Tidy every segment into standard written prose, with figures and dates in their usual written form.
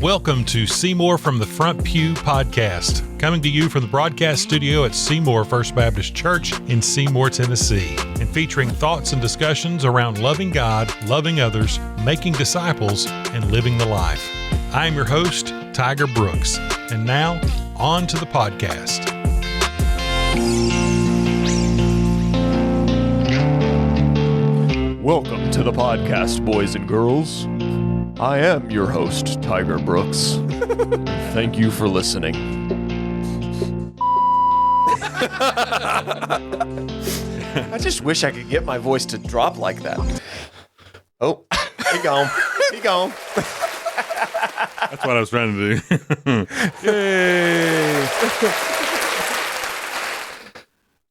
Welcome to Seymour from the Front Pew podcast, coming to you from the broadcast studio at Seymour First Baptist Church in Seymour, Tennessee, and featuring thoughts and discussions around loving God, loving others, making disciples, and living the life. I am your host, Tiger Brooks, and now, on to the podcast. Welcome to the podcast, boys and girls. I am your host, Tiger Brooks. Thank you for listening. I just wish I could get my voice to drop like that. Oh, he gone. He gone. That's what I was trying to do. Yay!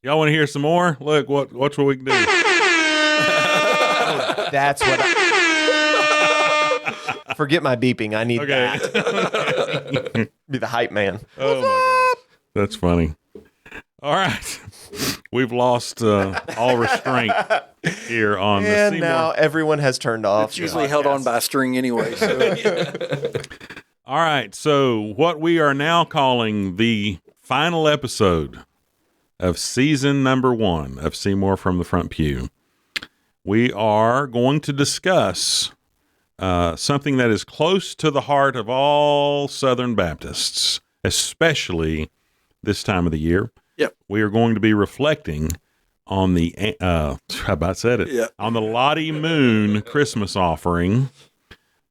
Y'all want to hear some more? Look, watch what we can do. That's what Forget my beeping. I need that. Be the hype man. Oh, my God. That's funny. All right. We've lost all restraint here on the And Seymour. now everyone has turned off. It's usually held on by a string anyway. So. All right. So what we are now calling the final episode of season number 1 of Seymour from the Front Pew, we are going to discuss something that is close to the heart of all Southern Baptists, especially this time of the year. Yep. We are going to be reflecting on the, on the Lottie Moon Christmas offering,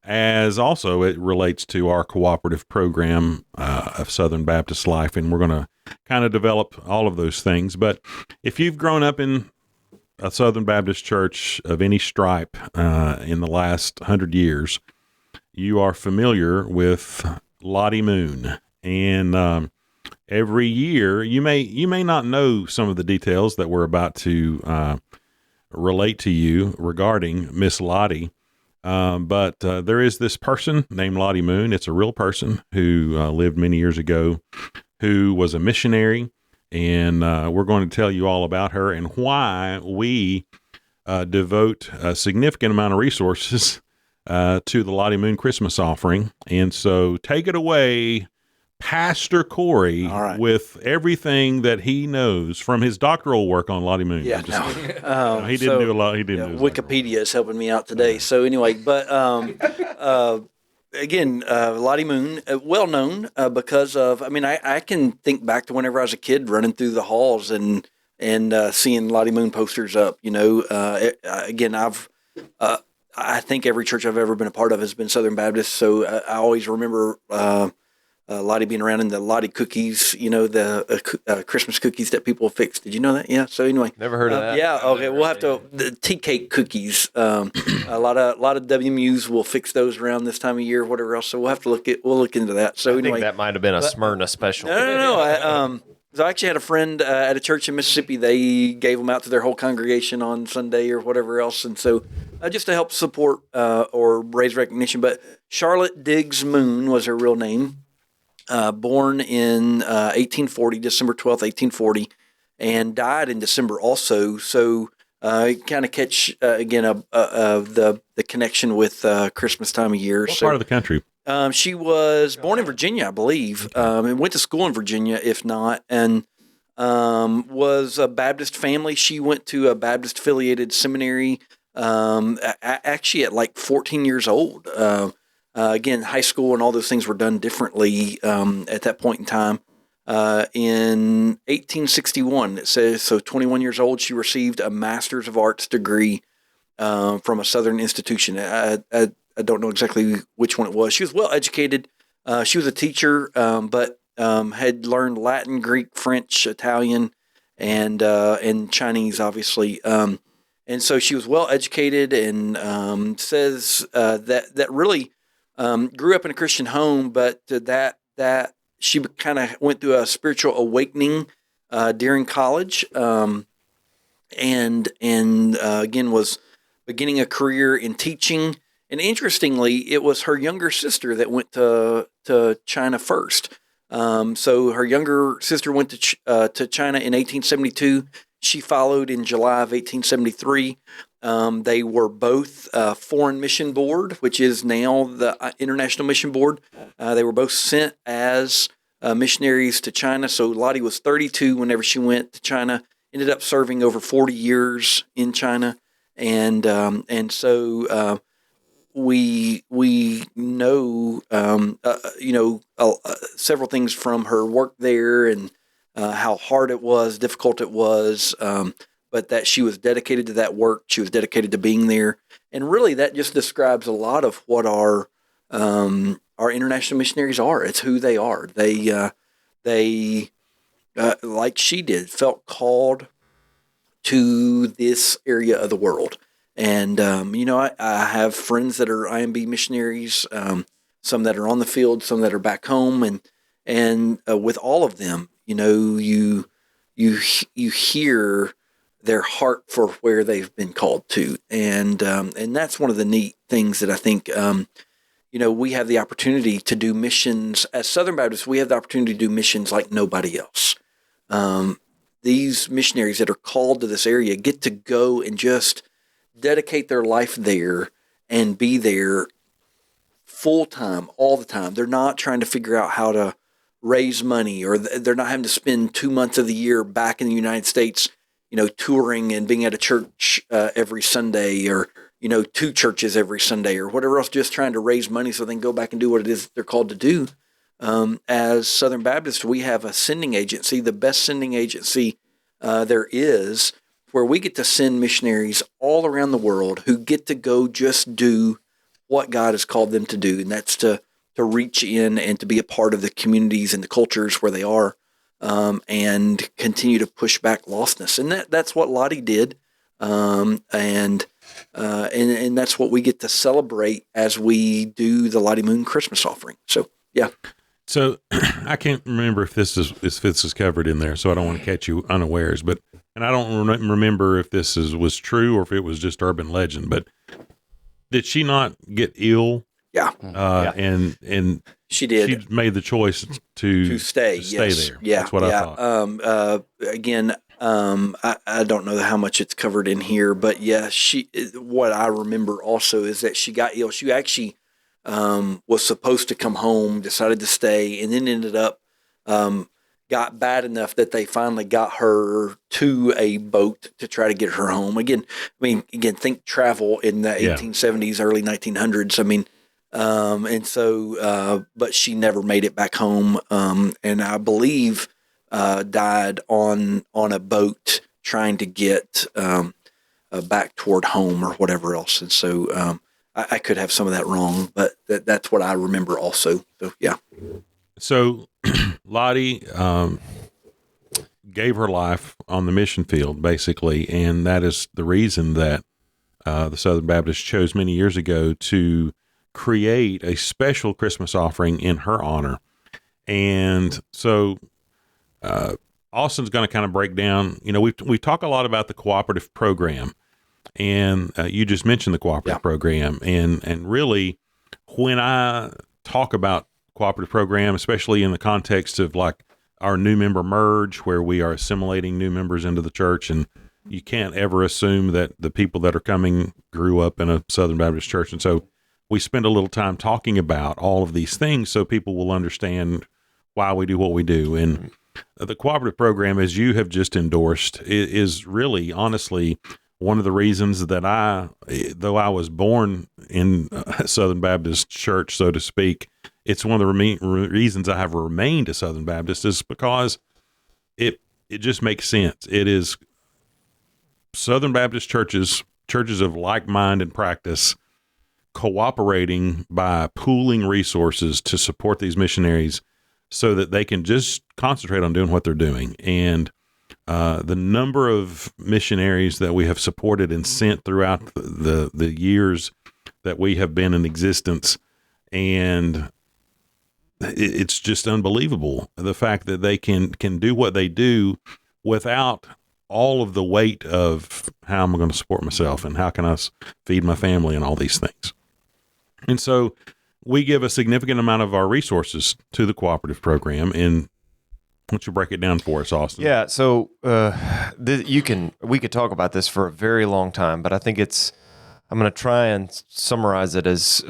as also it relates to our cooperative program of Southern Baptist life, and we're going to kind of develop all of those things. But if you've grown up in a Southern Baptist church of any stripe in the last 100 years, you are familiar with Lottie Moon. And every year, you may not know some of the details that we're about to relate to you regarding Miss Lottie, but there is this person named Lottie Moon. It's a real person who lived many years ago, who was a missionary. And we're going to tell you all about her and why we devote a significant amount of resources to the Lottie Moon Christmas offering. And so take it away, Pastor Corey, with everything that he knows from his doctoral work on Lottie Moon. Yeah, he didn't do a lot. He didn't. Wikipedia is helping me out today. So anyway, but again, Lottie Moon, well known because of. I mean, I can think back to whenever I was a kid running through the halls and seeing Lottie Moon posters up. You know, again, I think every church I've ever been a part of has been Southern Baptist, so I always remember Lottie being around in the Lottie cookies. You know, the Christmas cookies that people fix. Did you know that? Yeah. So anyway, Never heard of that. Yeah. Okay. We'll have to the tea cake cookies. A lot of WMUs will fix those around this time of year, whatever else. So we'll have to look into that. So I think that might have been a Smyrna special. No. So I actually had a friend at a church in Mississippi. They gave them out to their whole congregation on Sunday or whatever else, and so just to help support or raise recognition. But Charlotte Diggs Moon was her real name. Born in 1840, December 12th, 1840, and died in December also. So kind of catch, again, the connection with Christmas time of year. What part of the country? She was born in Virginia, I believe, and went to school in Virginia, if not, and was a Baptist family. She went to a Baptist-affiliated seminary actually at like 14 years old. Again, high school and all those things were done differently at that point in time. In 1861, it says, so 21 years old, she received a Master's of Arts degree from a Southern institution. I don't know exactly which one it was. She was well educated. She was a teacher, but had learned Latin, Greek, French, Italian, and Chinese, obviously. And so she was well educated, and says that really grew up in a Christian home, but that she kind of went through a spiritual awakening during college, and again was beginning a career in teaching. And interestingly, it was her younger sister that went to China first. So her younger sister went to China in 1872, she followed in July of 1873. They were both Foreign Mission Board, which is now the International Mission Board. They were both sent as missionaries to China. So Lottie was 32 whenever she went to China, ended up serving over 40 years in China. And so we know, several things from her work there and how hard it was, difficult it was, but that she was dedicated to that work. She was dedicated to being there. And really that just describes a lot of what our international missionaries are. It's who they are. They like she did, felt called to this area of the world. And, I have friends that are IMB missionaries, some that are on the field, some that are back home. And with all of them, you hear their heart for where they've been called to. And that's one of the neat things that I think, we have the opportunity to do missions. As Southern Baptists, we have the opportunity to do missions like nobody else. These missionaries that are called to this area get to go and just dedicate their life there and be there full time, all the time. They're not trying to figure out how to raise money, or they're not having to spend 2 months of the year back in the United States, touring and being at a church every Sunday, or, 2 churches every Sunday, or whatever else, just trying to raise money so they can go back and do what it is they're called to do. As Southern Baptists, we have a sending agency, the best sending agency there is, where we get to send missionaries all around the world who get to go just do what God has called them to do, and that's to reach in and to be a part of the communities and the cultures where they are, and continue to push back lostness. And that's what Lottie did, and that's what we get to celebrate as we do the Lottie Moon Christmas offering. So, yeah. So I can't remember if this is covered in there, so I don't want to catch you unawares. And I don't remember if this was true or if it was just urban legend. But did she not get ill? Yeah. And she did. She made the choice to stay yes. there. Yeah, that's what I thought. Again, I don't know how much it's covered in here, but yeah, what I remember also is that she got ill. She actually was supposed to come home, decided to stay, and then ended up got bad enough that they finally got her to a boat to try to get her home. Again, think travel in the 1870s, early 1900s. But she never made it back home, and I believe died on a boat trying to get back toward home or whatever else. And so I could have some of that wrong, but that's what I remember also. So, yeah. So Lottie gave her life on the mission field, basically, and that is the reason that the Southern Baptists chose many years ago to create a special Christmas offering in her honor. And so Austin's going to kind of break down, we talk a lot about the cooperative program, and you just mentioned the cooperative program. And really, when I talk about cooperative program, especially in the context of like our new member merge, where we are assimilating new members into the church, and you can't ever assume that the people that are coming grew up in a Southern Baptist church. And so we spend a little time talking about all of these things so people will understand why we do what we do. And the cooperative program, as you have just endorsed, is really, honestly, one of the reasons that though I was born in a Southern Baptist church, so to speak, it's one of the reasons I have remained a Southern Baptist, is because it just makes sense. It is Southern Baptist churches of like mind and practice, cooperating by pooling resources to support these missionaries so that they can just concentrate on doing what they're doing. And the number of missionaries that we have supported and sent throughout the years that we have been in existence, and it's just unbelievable, the fact that they can do what they do without all of the weight of how am I going to support myself and how can I feed my family and all these things. And so we give a significant amount of our resources to the cooperative program, and Why don't you break it down for us, Austin? Yeah, so we could talk about this for a very long time, but I think I'm going to try and summarize it as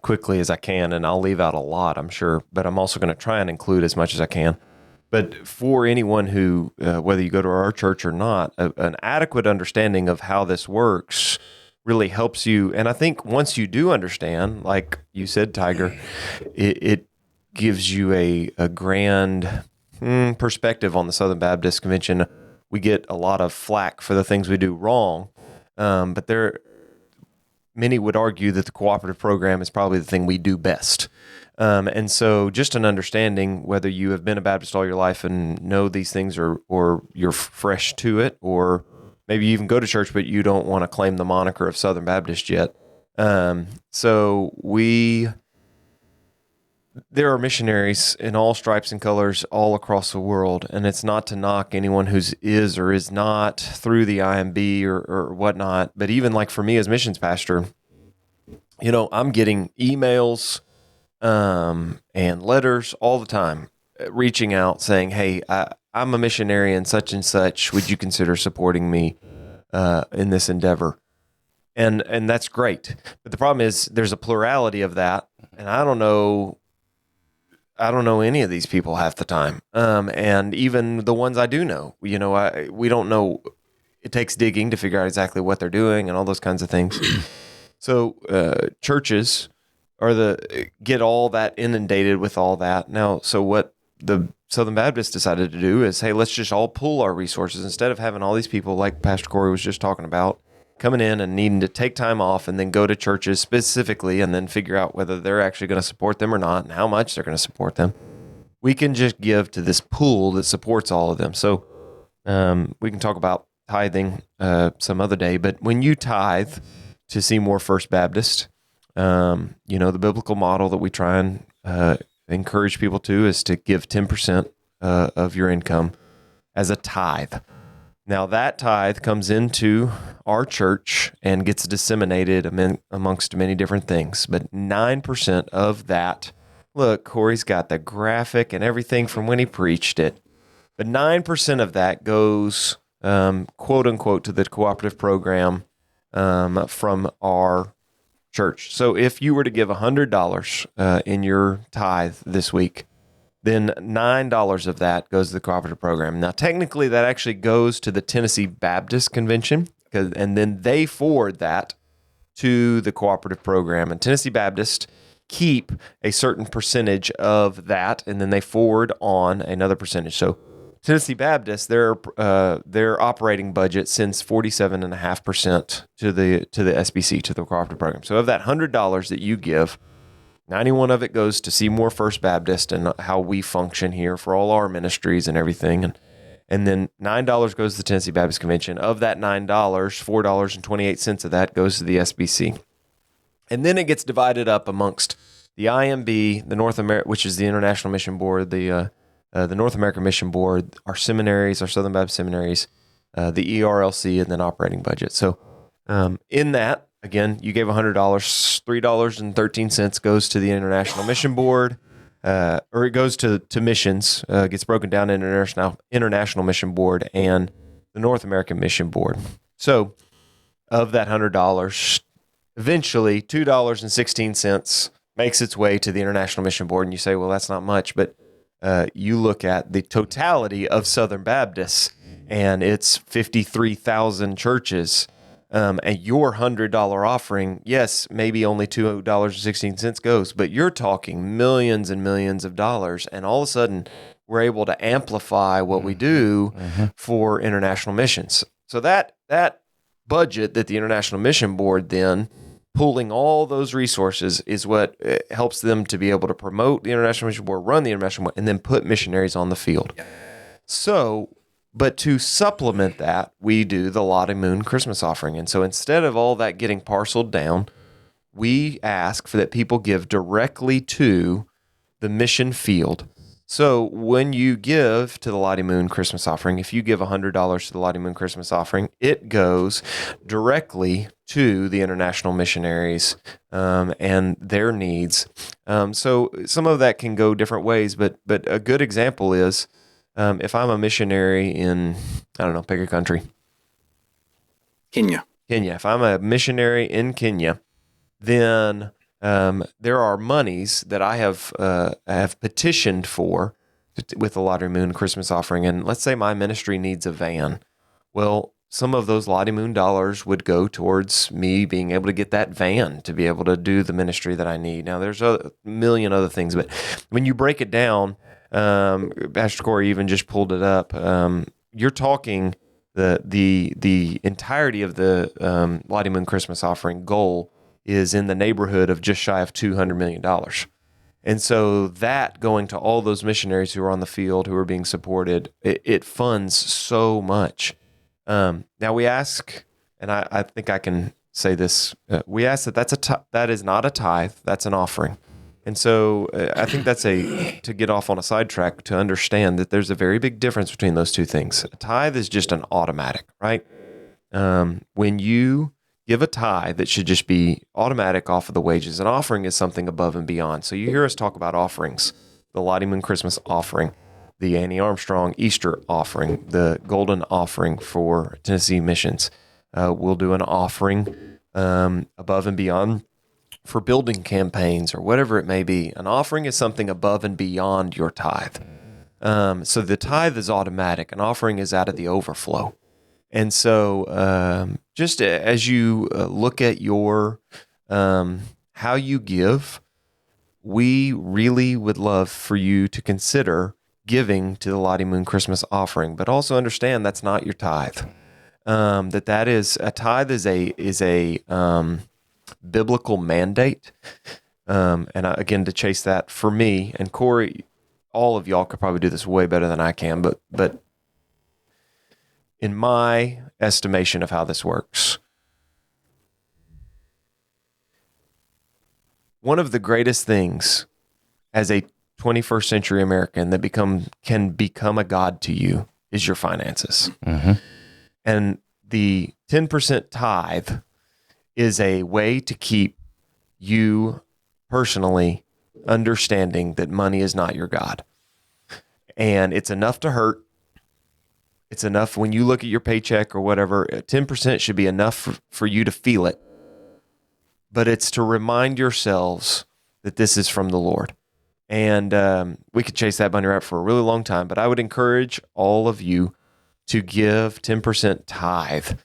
quickly as I can, and I'll leave out a lot, I'm sure, but I'm also going to try and include as much as I can. But for anyone who, whether you go to our church or not, an adequate understanding of how this works really helps you. And I think once you do understand, like you said, Tiger, it gives you a grand perspective on the Southern Baptist Convention. We get a lot of flack for the things we do wrong, but many would argue that the cooperative program is probably the thing we do best. And so just an understanding, whether you have been a Baptist all your life and know these things, or you're fresh to it, or maybe you even go to church, but you don't want to claim the moniker of Southern Baptist yet. There are missionaries in all stripes and colors all across the world, and it's not to knock anyone who is or is not through the IMB or whatnot. But even like for me as missions pastor, I'm getting emails and letters all the time, reaching out saying, "Hey, I'm a missionary in such and such. Would you consider supporting me in this endeavor?" And that's great. But the problem is there's a plurality of that, and I don't know any of these people half the time. And even the ones I do know, we don't know. It takes digging to figure out exactly what they're doing and all those kinds of things. So churches get all that inundated with all that. Now, so what the Southern Baptists decided to do is, hey, let's just all pool our resources instead of having all these people like Pastor Corey was just talking about coming in and needing to take time off and then go to churches specifically and then figure out whether they're actually going to support them or not and how much they're going to support them. We can just give to this pool that supports all of them. So we can talk about tithing some other day, but when you tithe to Seymour First Baptist, the biblical model that we try and encourage people to is to give 10% of your income as a tithe. Now, that tithe comes into our church and gets disseminated amongst many different things. But 9% of that, look, Corey's got the graphic and everything from when he preached it. But 9% of that goes, quote unquote, to the cooperative program from our church. So if you were to give $100 in your tithe this week, then $9 of that goes to the cooperative program. Now, technically, that actually goes to the Tennessee Baptist Convention, and then they forward that to the cooperative program. And Tennessee Baptist keep a certain percentage of that, and then they forward on another percentage. So Tennessee Baptist, their operating budget sends 47.5% to the SBC, to the cooperative program. So of that $100 that you give, 91 of it goes to Seymour First Baptist and how we function here for all our ministries and everything. And then $9 goes to the Tennessee Baptist Convention. Of that $9, $4.28 of that goes to the SBC. And then it gets divided up amongst the IMB, the North America, which is the International Mission Board, the North American Mission Board, our seminaries, our Southern Baptist seminaries, the ERLC, and then operating budget. So in that, again, you gave $100, $3.13 goes to the International Mission Board, or it goes to missions, gets broken down in International Mission Board and the North American Mission Board. So of that $100, eventually $2.16 makes its way to the International Mission Board. And you say, well, that's not much, but you look at the totality of Southern Baptists, and it's 53,000 churches. And your $100 offering, yes, maybe only $2.16 goes, but you're talking millions and millions of dollars. And all of a sudden, we're able to amplify what we do for international missions. So that budget that the International Mission Board then pooling all those resources is what helps them to be able to promote the International Mission Board, run the International Board, and then put missionaries on the field. So, but to supplement that, we do the Lottie Moon Christmas offering. And so instead of all that getting parceled down, we ask for that people give directly to the mission field. So when you give to the Lottie Moon Christmas offering, if you give $100 to the Lottie Moon Christmas offering, it goes directly to the international missionaries and their needs. So some of that can go different ways, but a good example is if I'm a missionary in, I don't know, pick a country. Kenya. If I'm a missionary in Kenya, then there are monies that I have petitioned for with the Lottie Moon Christmas offering. And let's say my ministry needs a van. Well, some of those Lottie Moon dollars would go towards me being able to get that van to be able to do the ministry that I need. Now, there's a million other things, but when you break it down, Pastor Corey even just pulled it up. You're talking the entirety of the Lottie Moon Christmas offering goal is in the neighborhood of just shy of $200 million. And so that going to all those missionaries who are on the field, who are being supported, it funds so much. Now we ask, and I think I can say this, we ask that that is not a tithe, that's an offering. And so I think that's to get off on a sidetrack, to understand that there's a very big difference between those two things. A tithe is just an automatic, right? When you give a tithe, that should just be automatic off of the wages. An offering is something above and beyond. So you hear us talk about offerings, the Lottie Moon Christmas offering, the Annie Armstrong Easter offering, the Golden Offering for Tennessee Missions. We'll do an offering above and beyond for building campaigns or whatever it may be. An offering is something above and beyond your tithe. So the tithe is automatic. An offering is out of the overflow. And so just as you look at your how you give, we really would love for you to consider giving to the Lottie Moon Christmas offering, but also understand that's not your tithe. That is a tithe is a biblical mandate. And again, to chase that for me and Corey, all of y'all could probably do this way better than I can, but in my estimation of how this works, one of the greatest things as a 21st century American that can become a god to you is your finances. Mm-hmm. And the 10% tithe is a way to keep you personally understanding that money is not your God. And it's enough to hurt. It's enough when you look at your paycheck or whatever, 10% should be enough for you to feel it. But it's to remind yourselves that this is from the Lord. And we could chase that bunny rabbit for a really long time, but I would encourage all of you to give 10% tithe.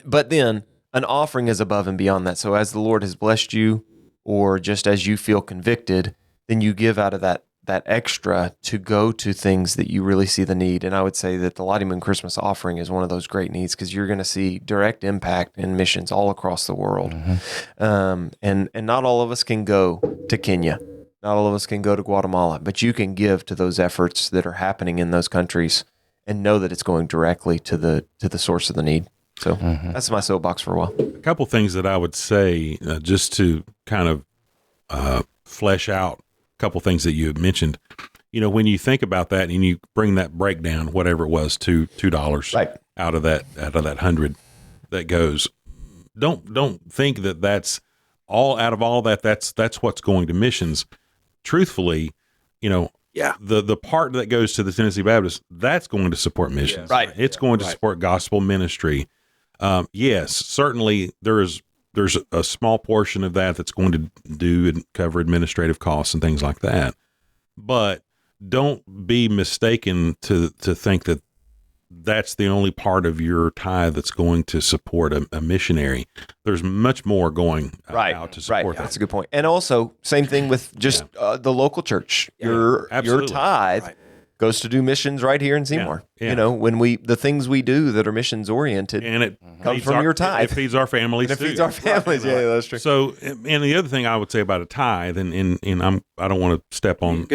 But then an offering is above and beyond that. So as the Lord has blessed you, or just as you feel convicted, then you give out of that extra to go to things that you really see the need. And I would say that the Lottie Moon Christmas offering is one of those great needs, because you're going to see direct impact in missions all across the world. Mm-hmm. And not all of us can go to Kenya. Not all of us can go to Guatemala, but you can give to those efforts that are happening in those countries and know that it's going directly to the source of the need. So that's my soapbox for a while. A couple things that I would say, just to kind of flesh out a couple things that you had mentioned. You know, when you think about that and you bring that breakdown, whatever it was, to $2 right out of that 100 that goes, don't think that that's all out of all that. That's what's going to missions. Truthfully, you know, the part that goes to the Tennessee Baptist, that's going to support missions. Right. It's going to support gospel ministry. Yes, certainly there's a small portion of that that's going to do and cover administrative costs and things like that. But don't be mistaken to think that that's the only part of your tithe that's going to support a missionary. There's much more going out to support that. That's a good point. And also, same thing with just the local church. Your tithe goes to do missions right here in Seymour. Yeah. You know, when the things we do that are missions oriented, and it comes from your tithe. It feeds our families. And it feeds our families. Yeah, that's true. So, and the other thing I would say about a tithe, and I don't want to step on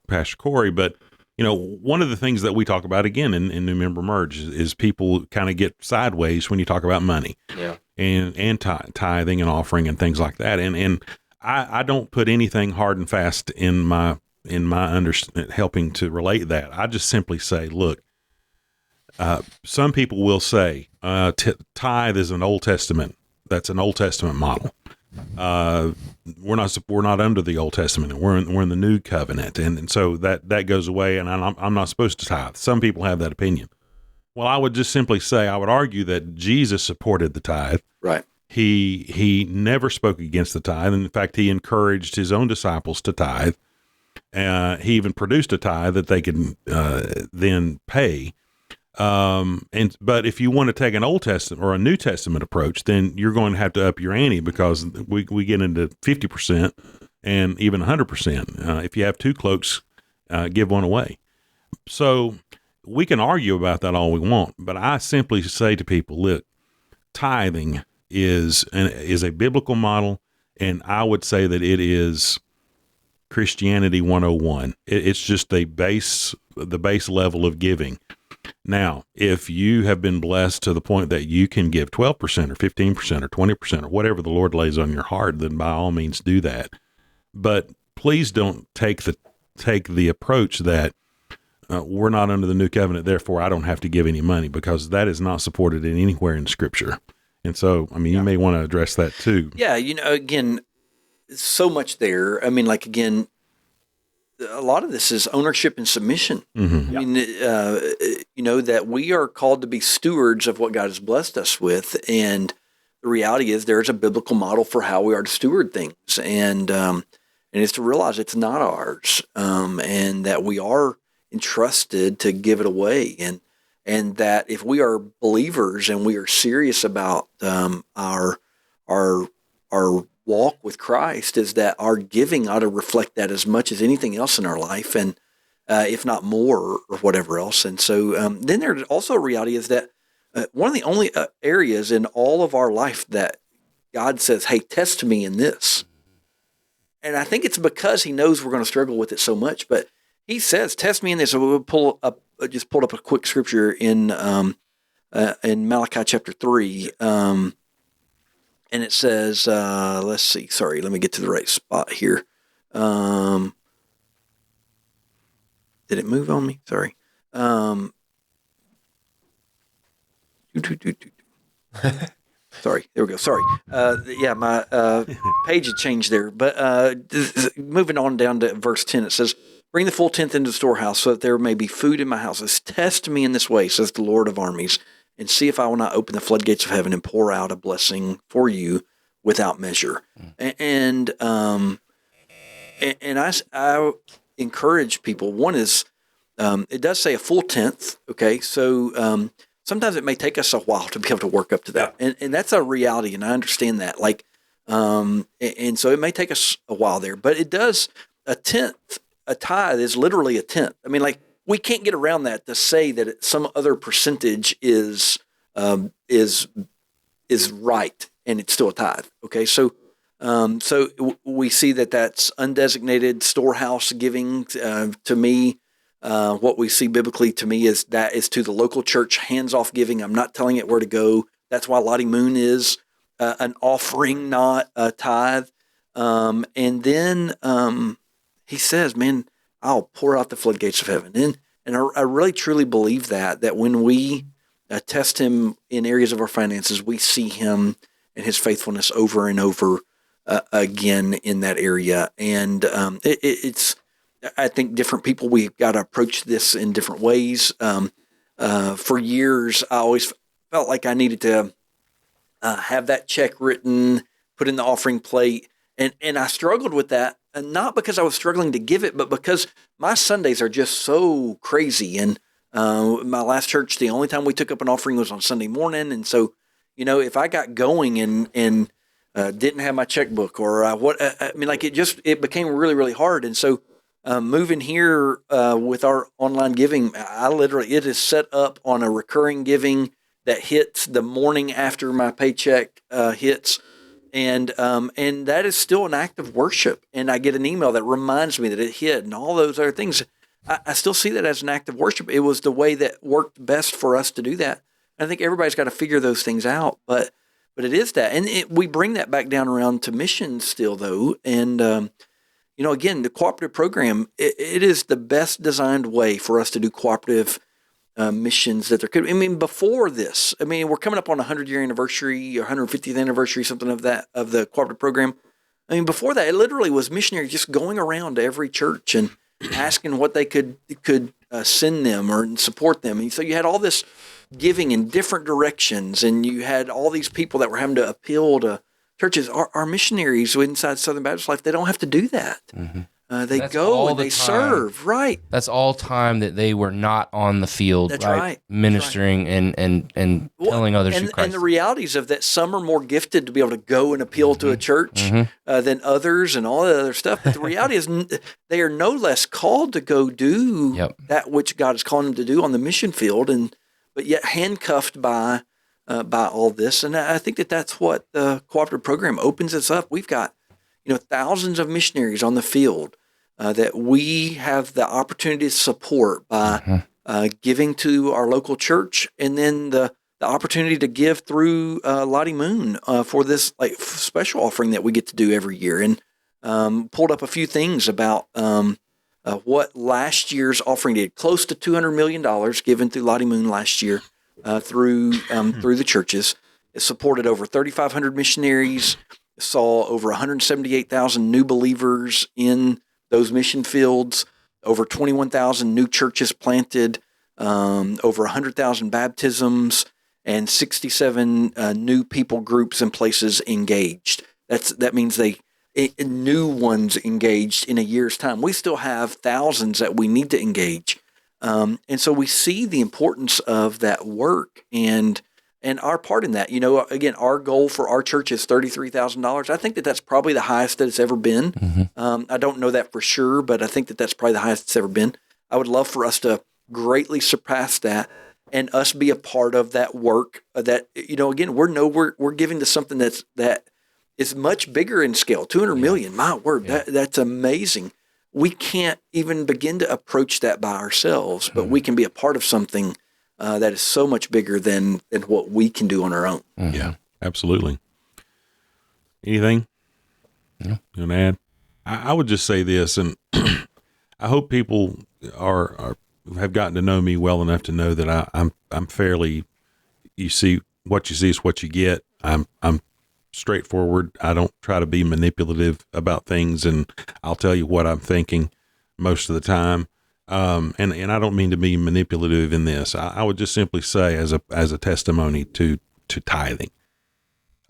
Pastor Corey, but you know, one of the things that we talk about again in New Member Merge is people kind of get sideways when you talk about money, and tithing and offering and things like that. And I don't put anything hard and fast in my helping to relate that. I just simply say, look, some people will say tithe is an Old Testament. That's an Old Testament model. we're not under the Old Testament. We're in the New Covenant, and so that goes away. And I'm not supposed to tithe. Some people have that opinion. Well, I would just simply say I would argue that Jesus supported the tithe. Right. He never spoke against the tithe. And in fact, he encouraged his own disciples to tithe. He even produced a tithe that they could then pay. But if you want to take an Old Testament or a New Testament approach, then you're going to have to up your ante, because we get into 50% and even 100%. If you have 2 cloaks, give one away. So we can argue about that all we want, but I simply say to people, look, tithing is a biblical model, and I would say that it is Christianity 101. It's just the base level of giving. Now, if you have been blessed to the point that you can give 12% or 15% or 20% or whatever the Lord lays on your heart, then by all means do that. But please don't take the approach that we're not under the New Covenant, therefore I don't have to give any money, because that is not supported anywhere in Scripture. And so, I mean, you may want to address that too. Yeah, again, so much there. I mean, like, again, a lot of this is ownership and submission. Mm-hmm. I mean, that we are called to be stewards of what God has blessed us with. And the reality is there's a biblical model for how we are to steward things. And it's to realize it's not ours, and that we are entrusted to give it away. And that if we are believers and we are serious about our walk with Christ, is that our giving ought to reflect that as much as anything else in our life, and if not more, or whatever else. And so then there's also a reality is that one of the only areas in all of our life that God says, hey, test me in this. And I think it's because he knows we're going to struggle with it so much, but he says, test me in this. So we'll pulled up a quick scripture in Malachi chapter 3. And it says, let's see, sorry, let me get to the right spot here. Did it move on me? Sorry. Sorry, there we go. Sorry. My page had changed there. But moving on down to verse 10, it says, bring the full tenth into the storehouse so that there may be food in my houses. Test me in this way, says the Lord of armies, and see if I will not open the floodgates of heaven and pour out a blessing for you without measure. And I encourage people. One is, it does say a full tenth. Okay. So, sometimes it may take us a while to be able to work up to that. And that's a reality. And I understand that, and so it may take us a while there, but it does a tithe is literally a tenth. I mean, we can't get around that to say that some other percentage is right, and it's still a tithe. Okay, so we see that that's undesignated storehouse giving. To me, what we see biblically to me is to the local church, hands-off giving. I'm not telling it where to go. That's why Lottie Moon is an offering, not a tithe. And then he says, man, I'll pour out the floodgates of heaven. And I really truly believe that when we test him in areas of our finances, we see him and his faithfulness over and over again in that area. And it's, I think different people, we've got to approach this in different ways. For years, I always felt like I needed to have that check written, put in the offering plate. And I struggled with that, and not because I was struggling to give it, but because my Sundays are just so crazy. And my last church, the only time we took up an offering was on Sunday morning. And so, if I got going and didn't have my checkbook or it became really, really hard. And so moving here with our online giving, it is set up on a recurring giving that hits the morning after my paycheck hits. And that is still an act of worship. And I get an email that reminds me that it hit and all those other things. I still see that as an act of worship. It was the way that worked best for us to do that. I think everybody's got to figure those things out, but it is that. And we bring that back down around to missions still, though. And, again, the cooperative program, it is the best designed way for us to do cooperative missions that there could. I mean, before this, I mean, we're coming up on a 100-year anniversary, or 150th anniversary, something of that, of the cooperative program. I mean, before that, it literally was missionaries just going around to every church and asking what they could send them or support them. And so you had all this giving in different directions, and you had all these people that were having to appeal to churches. Our missionaries inside Southern Baptist Life, they don't have to do that. They That's go all and the they time. serve, right? That's all time that they were not on the field, That's right. ministering and telling others who Christ. And the realities of that, some are more gifted to be able to go and appeal to a church than others and all that other stuff. But the reality is they are no less called to go do that which God is calling them to do on the mission field, but yet handcuffed by all this. And I think that's what the cooperative program opens us up. We've got thousands of missionaries on the field that we have the opportunity to support by giving to our local church, and then the opportunity to give through Lottie Moon for this special offering that we get to do every year. And pulled up a few things about what last year's offering did. Close to $200 million given through Lottie Moon last year through the churches. It supported over 3,500 missionaries. Saw over 178,000 new believers in those mission fields, over 21,000 new churches planted, over 100,000 baptisms, and 67 new people groups and places engaged. That means new ones engaged in a year's time. We still have thousands that we need to engage. And so we see the importance of that work and our part in that. Again, our goal for our church is $33,000. I think that's probably the highest that it's ever been. I don't know that for sure, but I think that's probably the highest it's ever been. I would love for us to greatly surpass that and us be a part of that work. That again, we're giving to something that is much bigger in scale. 200 million. My word, that's amazing. We can't even begin to approach that by ourselves, but we can be a part of something that is so much bigger than what we can do on our own. Yeah, absolutely. Anything you want to add? I would just say this, and I hope people have gotten to know me well enough to know that I'm fairly. You see is what you get. I'm straightforward. I don't try to be manipulative about things, and I'll tell you what I'm thinking most of the time. And I don't mean to be manipulative in this. I would just simply say as a testimony to tithing.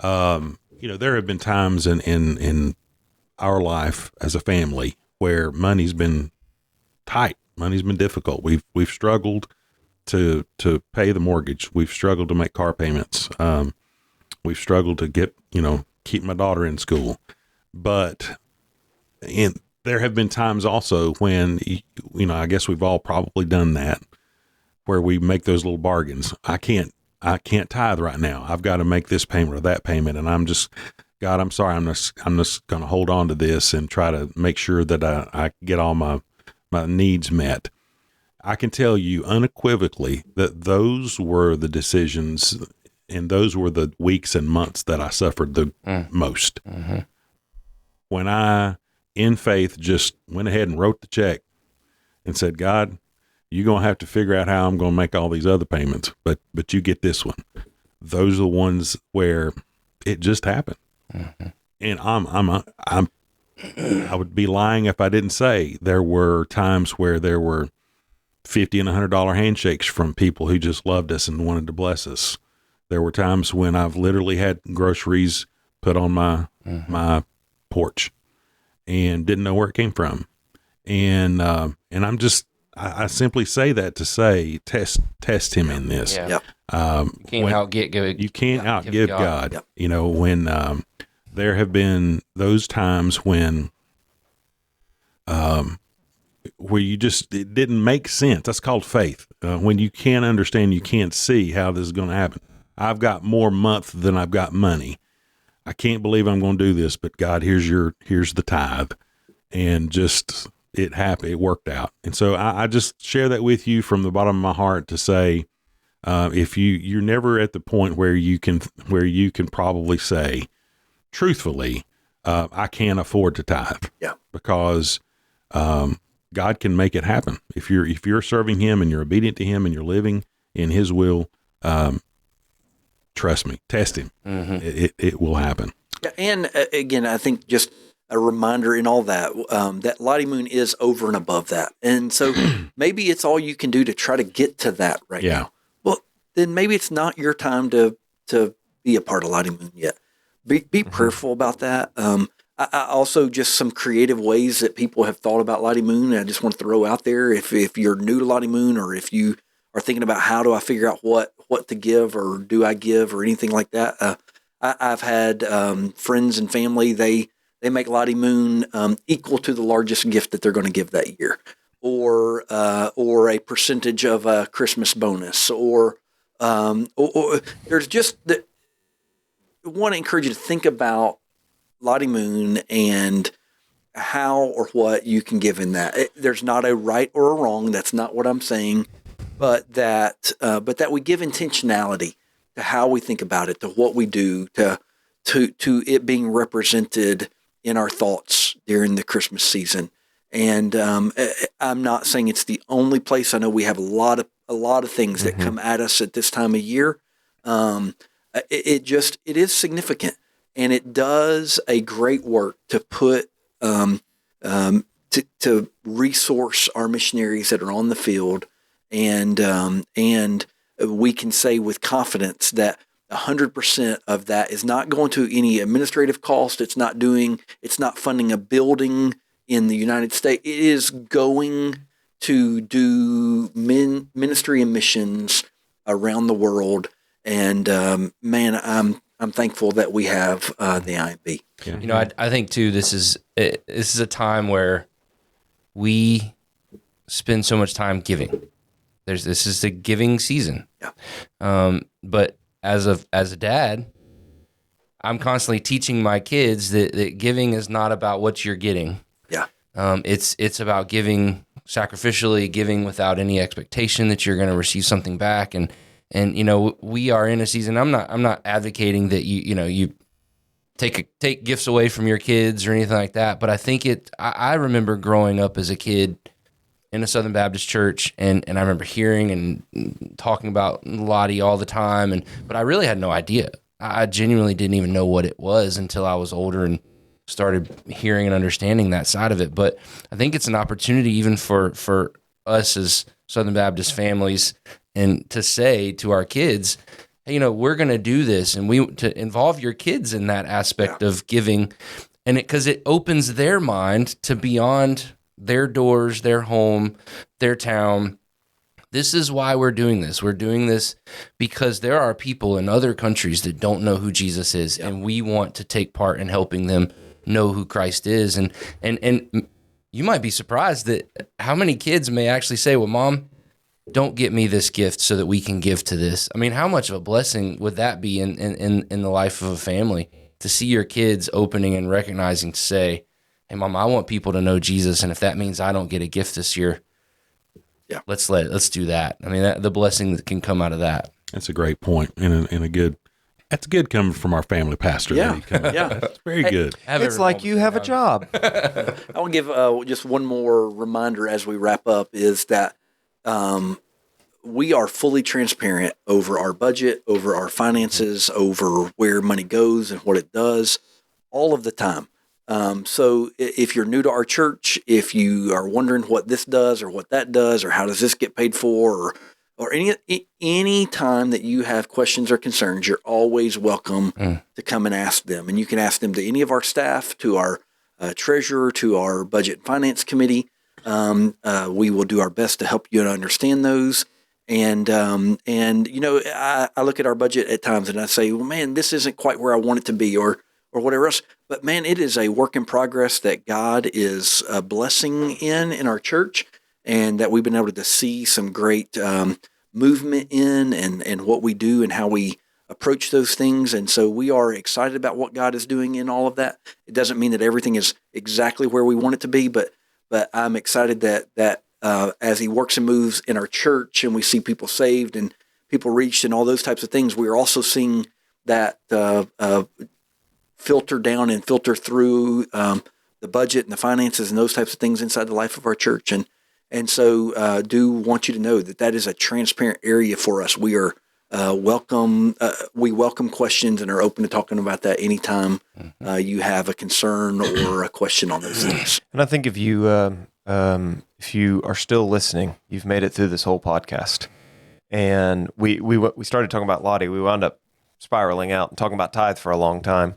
There have been times in our life as a family where money's been tight. Money's been difficult. We've struggled to pay the mortgage. We've struggled to make car payments. We've struggled to keep my daughter in school. But there have been times also when, I guess we've all probably done that, where we make those little bargains. I can't tithe right now. I've got to make this payment or that payment. And God, I'm sorry. I'm just going to hold on to this and try to make sure that I get all my needs met. I can tell you unequivocally that those were the decisions and those were the weeks and months that I suffered the most. When I, in faith, just went ahead and wrote the check and said, God, you're going to have to figure out how I'm going to make all these other payments, but you get this one. Those are the ones where it just happened. And I would be lying if I didn't say there were times where there were $50 and $100 handshakes from people who just loved us and wanted to bless us. There were times when I've literally had groceries put on my porch and didn't know where it came from. And I simply say that to say, test him in this. Yeah. You can't outgive God. Yep. When there have been those times when where it didn't make sense. That's called faith. When you can't understand, you can't see how this is going to happen. I've got more month than I've got money. I can't believe I'm going to do this, but God, here's the tithe. And just, it happened. It worked out. And so I just share that with you from the bottom of my heart to say, if you're never at the point where you can probably say, truthfully, I can't afford to tithe. Yeah. Because, God can make it happen. If you're serving him and you're obedient to him and you're living in his will, trust me, test him. It will happen. Yeah, and again, I think just a reminder in all that, that Lottie Moon is over and above that. And so maybe it's all you can do to try to get to that right now. Well, then maybe it's not your time to be a part of Lottie Moon yet. Be prayerful about that. I also just some creative ways that people have thought about Lottie Moon. I just want to throw out there. If you're new to Lottie Moon, or if you are thinking about how do I figure out what to give, or do I give, or anything like that, I've had friends and family. They make Lottie Moon equal to the largest gift that they're going to give that year, or a percentage of a Christmas bonus, or there's just that. I want to encourage you to think about Lottie Moon and how or what you can give in that. There's not a right or a wrong. That's not what I'm saying, but that we give intentionality to how we think about it, to what we do, to it being represented in our thoughts during the Christmas season. And I'm not saying it's the only place. I know we have a lot of things that come at us at this time of year. It is significant, and it does a great work to put to resource our missionaries that are on the field, and we can say with confidence that 100% of that is not going to any administrative cost. It's not funding a building in the United States. It is going to do ministry and missions around the world. And man, I'm thankful that we have the IMB. Yeah. You know, I think too, this is a time where we spend so much time giving. This is the giving season. Yeah. But as a dad, I'm constantly teaching my kids that giving is not about what you're getting. Yeah. It's about giving sacrificially, giving without any expectation that you're going to receive something back. And you know, we are in a season. I'm not advocating that you take gifts away from your kids or anything like that. But I think I remember growing up as a kid in a Southern Baptist church, and I remember hearing and talking about Lottie all the time, but I really had no idea. I genuinely didn't even know what it was until I was older and started hearing and understanding that side of it. But I think it's an opportunity even for us as Southern Baptist families, and to say to our kids, hey, you know, we're going to do this, and to involve your kids in that aspect of giving, and because it opens their mind to beyond their doors, their home, their town. This is why we're doing this. We're doing this because there are people in other countries that don't know who Jesus is, and we want to take part in helping them know who Christ is. And you might be surprised that how many kids may actually say, well, Mom, don't get me this gift so that we can give to this. I mean, how much of a blessing would that be in the life of a family, to see your kids opening and recognizing to say, hey, Mom, I want people to know Jesus, and if that means I don't get a gift this year, let's do that. I mean, the blessing that can come out of that. That's a great point, and that's good coming from our family pastor. Yeah, That's very good. It's like you have a job. I want to give just one more reminder as we wrap up, is that we are fully transparent over our budget, over our finances, over where money goes and what it does, all of the time. So if you're new to our church, if you are wondering what this does or what that does, or how does this get paid for, or any time that you have questions or concerns, you're always welcome to come and ask them. And you can ask them to any of our staff, to our treasurer, to our budget and finance committee. We will do our best to help you understand those. And you know, I look at our budget at times and I say, well, man, this isn't quite where I want it to be, or whatever else. But man, it is a work in progress that God is blessing in our church, and that we've been able to see some great movement in, and what we do and how we approach those things. And so we are excited about what God is doing in all of that. It doesn't mean that everything is exactly where we want it to be, but I'm excited that as He works and moves in our church, and we see people saved and people reached and all those types of things, we are also seeing that filter down and filter through the budget and the finances and those types of things inside the life of our church. And so do want you to know that is a transparent area for us. We are welcome. We welcome questions and are open to talking about that anytime you have a concern or a question on those things. And I think if you are still listening, you've made it through this whole podcast. And we started talking about Lottie. We wound up spiraling out and talking about tithe for a long time.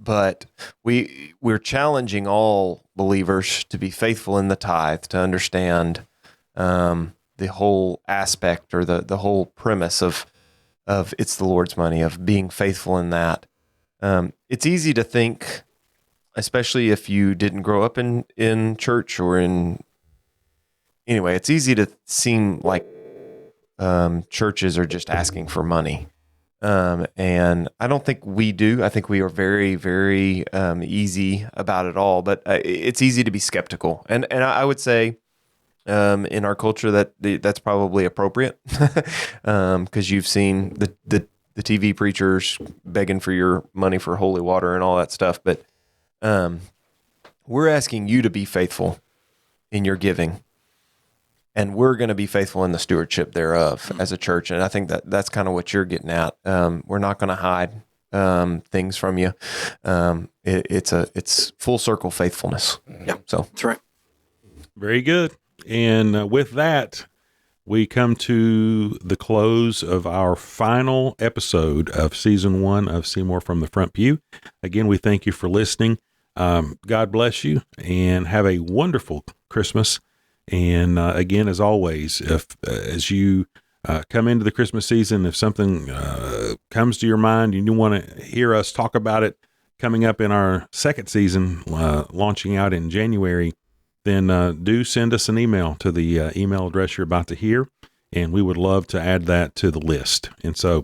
But we're challenging all believers to be faithful in the tithe, to understand the whole aspect or the whole premise of it's the Lord's money, of being faithful in that. It's easy to think, especially if you didn't grow up in church or anyway, it's easy to seem like churches are just asking for money. And I don't think we do. I think we are very, very easy about it all, but it's easy to be skeptical. And I would say in our culture that's probably appropriate because you've seen the TV preachers begging for your money for holy water and all that stuff. But we're asking you to be faithful in your giving. And we're going to be faithful in the stewardship thereof as a church. And I think that's kind of what you're getting at. We're not going to hide things from you. It's full circle faithfulness. Yeah, so that's right. Very good. And with that, we come to the close of our final episode of season 1 of Seymour from the Front Pew. Again, we thank you for listening. God bless you and have a wonderful Christmas. And again, as always, as you come into the Christmas season, if something comes to your mind and you want to hear us talk about it coming up in our second season, launching out in January, then do send us an email to the email address you're about to hear, and we would love to add that to the list. And so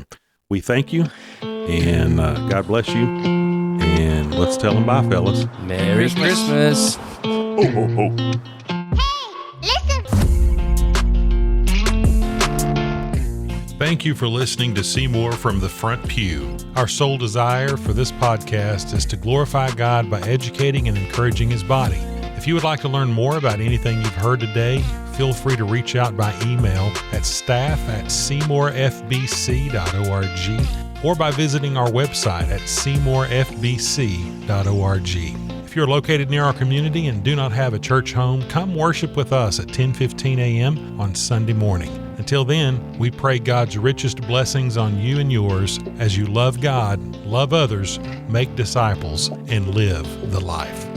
we thank you, and God bless you, and let's tell them bye, fellas. Merry Christmas. Ho, ho, ho. Thank you for listening to Seymour from the Front Pew. Our sole desire for this podcast is to glorify God by educating and encouraging His body. If you would like to learn more about anything you've heard today, feel free to reach out by email at staff@seymourfbc.org or by visiting our website at seymourfbc.org. If you're located near our community and do not have a church home, come worship with us at 10:15 a.m. on Sunday morning. Until then, we pray God's richest blessings on you and yours as you love God, love others, make disciples, and live the life.